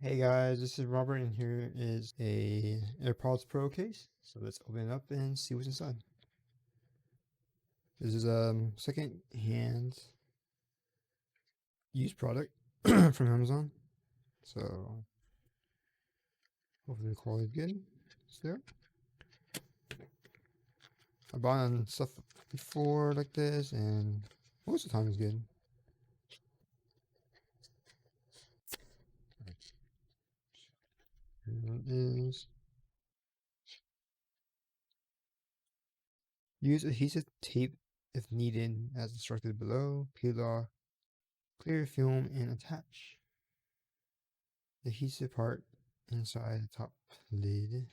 Hey guys, this is Robert and here is a AirPods Pro case. So let's open it up and see what's inside. This is a second hand used product from Amazon. So hopefully the quality is good. It's there. I bought stuff before like this and most of the time it's good. Here it is. Use adhesive tape if needed as instructed below. Peel off clear film and attach the adhesive part inside the top lid.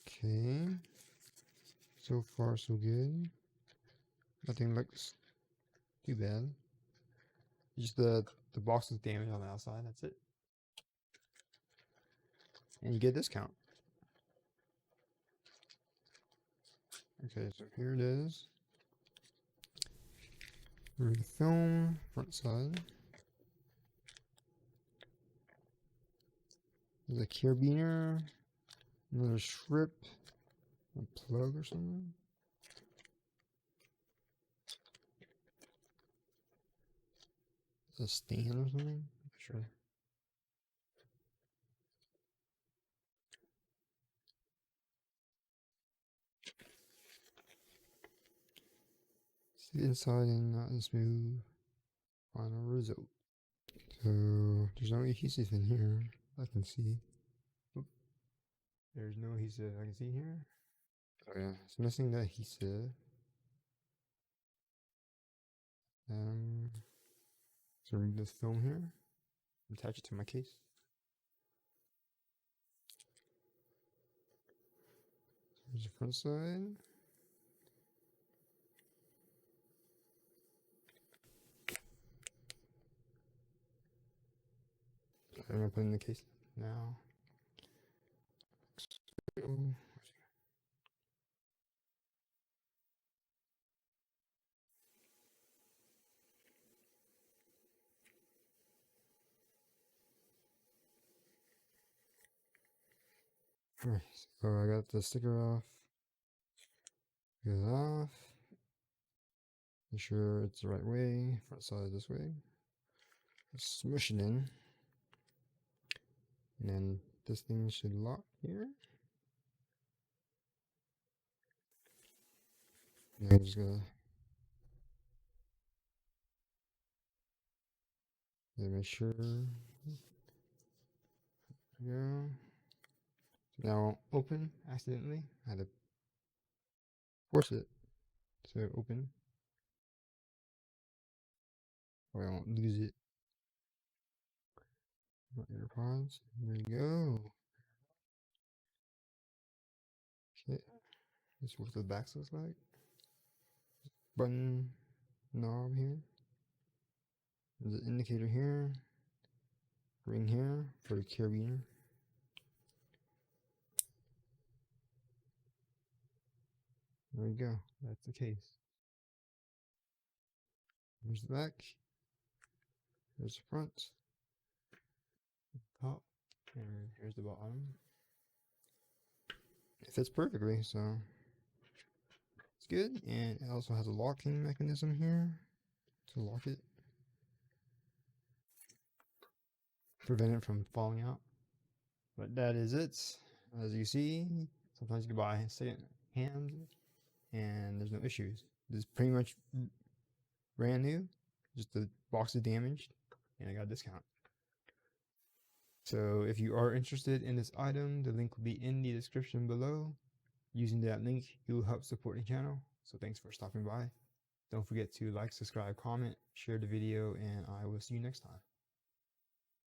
Okay, so far so good. Nothing looks too bad. Just the box is damaged on the outside. That's it. And you get a discount. Okay, so here it is. Here's the film, front side. There's a carabiner, another strip, a plug or something. A stand or something? Not sure. See the inside and not in smooth. Final result. So there's no adhesive in here I can see. Oop. There's no adhesive I can see here. Oh yeah, it's missing the adhesive. So remove this film here, attach it to my case. Here's the front side. I'm gonna put it in the case now. Alright, so I got the sticker off. Get it off. Make sure it's the right way. Front side this way. Smush it in. And then this thing should lock here. And I'm just gonna make sure. Yeah. Now open accidentally. I had to force it to open. Or I won't lose it. My AirPods. There you go. Okay. This is what the back looks like. Button knob here. There's an indicator here. Ring here for the carabiner. There you go. That's the case. Here's the back. Here's the front. Top. And here's the bottom. It fits perfectly, so it's good. And it also has a locking mechanism here to lock it. Prevent it from falling out. But that is it. As you see, sometimes you can buy second hand and there's no issues. This is pretty much brand new. Just the box is damaged and I got a discount. So if you are interested in this item, the link will be in the description below. Using that link, you will help support the channel. So thanks for stopping by. Don't forget to like, subscribe, comment, share the video, and I will see you next time.